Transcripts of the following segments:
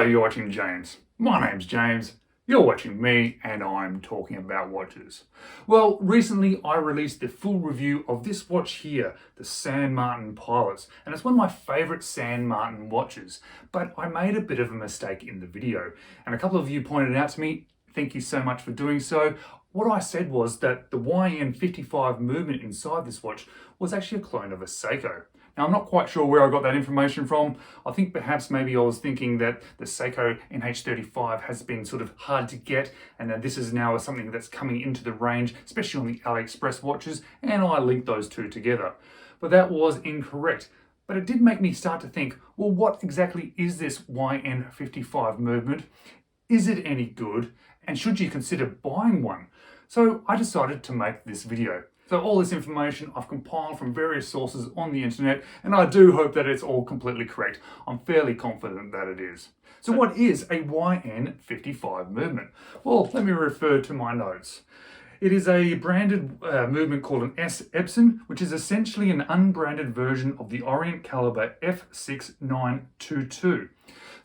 you're watching James. My name's James. You're watching me, and I'm talking about watches. Well, recently I released the full review of this watch here, the San Martin Pilots, and it's one of my favourite San Martin watches. But I made a bit of a mistake in the video, and a couple of you pointed out to me, thank you so much for doing so. What I said was that the YN55 movement inside this watch was actually a clone of a Seiko. Now, I'm not quite sure where I got that information from. I think perhaps maybe I was thinking that the Seiko NH35 has been sort of hard to get, and that this is now something that's coming into the range, especially on the AliExpress watches, and I linked those two together. But that was incorrect. But it did make me start to think, well, what exactly is this YN55 movement? Is it any good? And should you consider buying one? So I decided to make this video. So all this information I've compiled from various sources on the internet, and I do hope that it's all completely correct. I'm fairly confident that it is. So what is a YN55 movement? Well, let me refer to my notes. It is a branded movement called an S Epson, which is essentially an unbranded version of the Orient Caliber F6922.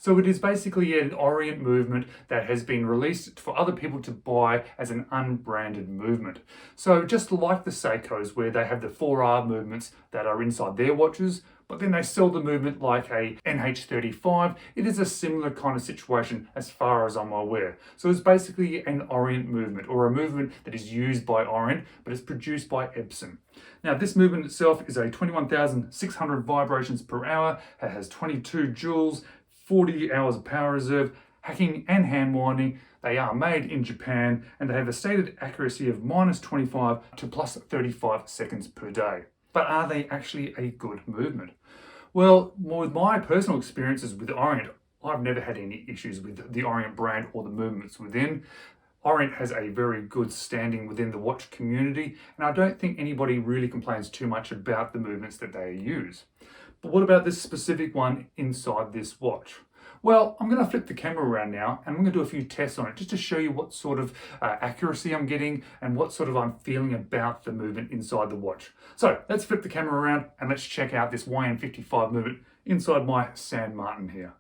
So it is basically an Orient movement that has been released for other people to buy as an unbranded movement. So just like the Seikos, where they have the 4R movements that are inside their watches, but then they sell the movement like a NH35, it is a similar kind of situation as far as I'm aware. So it's basically an Orient movement, or a movement that is used by Orient, but it's produced by Epson. Now, this movement itself is a 21,600 vibrations per hour. It has 22 joules, 40 hours of power reserve, hacking and hand winding. They are made in Japan, and they have a stated accuracy of -25 to +35 seconds per day. But are they actually a good movement? Well, with my personal experiences with Orient, I've never had any issues with the Orient brand or the movements within. Orient has a very good standing within the watch community, and I don't think anybody really complains too much about the movements that they use. But what about this specific one inside this watch? Well, I'm going to flip the camera around now, and I'm going to do a few tests on it just to show you what sort of accuracy I'm getting and what sort of I'm feeling about the movement inside the watch. So let's flip the camera around and let's check out this YN55 movement inside my San Martin here.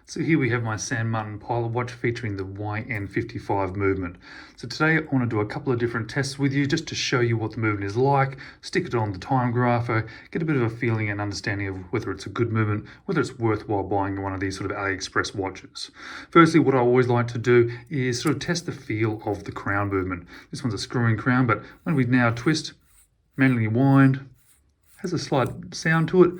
So here we have my San Martin Pilot watch featuring the YN55 movement. So today I want to do a couple of different tests with you just to show you what the movement is like, stick it on the time grapher, get a bit of a feeling and understanding of whether it's a good movement, whether it's worthwhile buying one of these sort of AliExpress watches. Firstly, what I always like to do is sort of test the feel of the crown movement. This one's a screw-in crown, but when we now twist, manually wind, has a slight sound to it,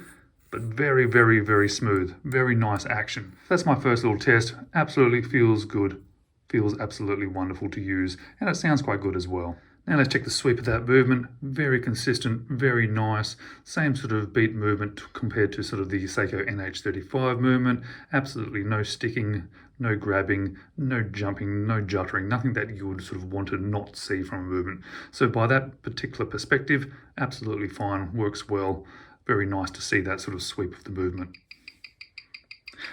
but very, very, very smooth. Very nice action. That's my first little test. Absolutely feels good. Feels absolutely wonderful to use. And it sounds quite good as well. Now let's check the sweep of that movement. Very consistent, very nice. Same sort of beat movement compared to sort of the Seiko NH35 movement. Absolutely no sticking, no grabbing, no jumping, no juttering. Nothing that you would sort of want to not see from a movement. So by that particular perspective, absolutely fine, works well. Very nice to see that sort of sweep of the movement.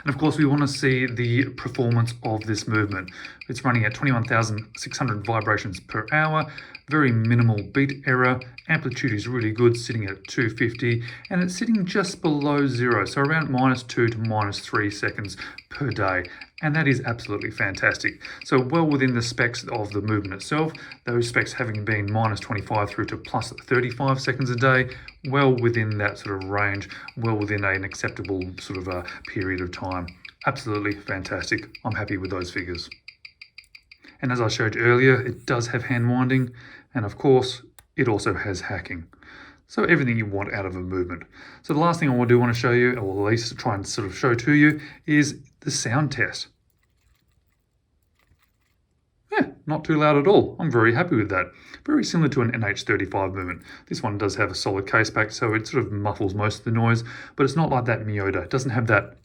And of course, we want to see the performance of this movement. It's running at 21,600 vibrations per hour, very minimal beat error, amplitude is really good, sitting at 250, and it's sitting just below zero, so around -2 to -3 seconds per day. And that is absolutely fantastic. So well within the specs of the movement itself, those specs having been -25 through to +35 seconds a day, well within that sort of range, well within an acceptable sort of period of time. Absolutely fantastic. I'm happy with those figures. And as I showed you earlier, it does have hand winding, and of course, it also has hacking. So everything you want out of a movement. So the last thing I want to show you, or at least try and sort of show to you, is the sound test. Yeah, not too loud at all. I'm very happy with that. Very similar to an NH35 movement. This one does have a solid case back, so it sort of muffles most of the noise, but it's not like that Miyota. It doesn't have that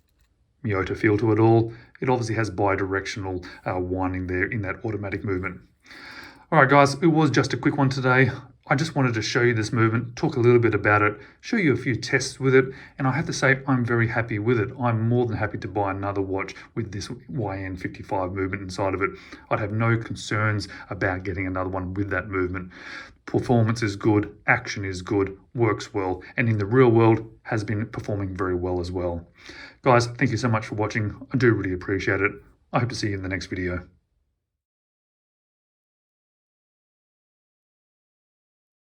Miyota feel to it all. It obviously has bidirectional winding there in that automatic movement. All right, guys, it was just a quick one today. I just wanted to show you this movement, talk a little bit about it, show you a few tests with it, and I have to say I'm very happy with it. I'm more than happy to buy another watch with this YN55 movement inside of it. I'd have no concerns about getting another one with that movement. Performance is good, action is good, works well, and in the real world has been performing very well as well. Guys, thank you so much for watching. I do really appreciate it. I hope to see you in the next video.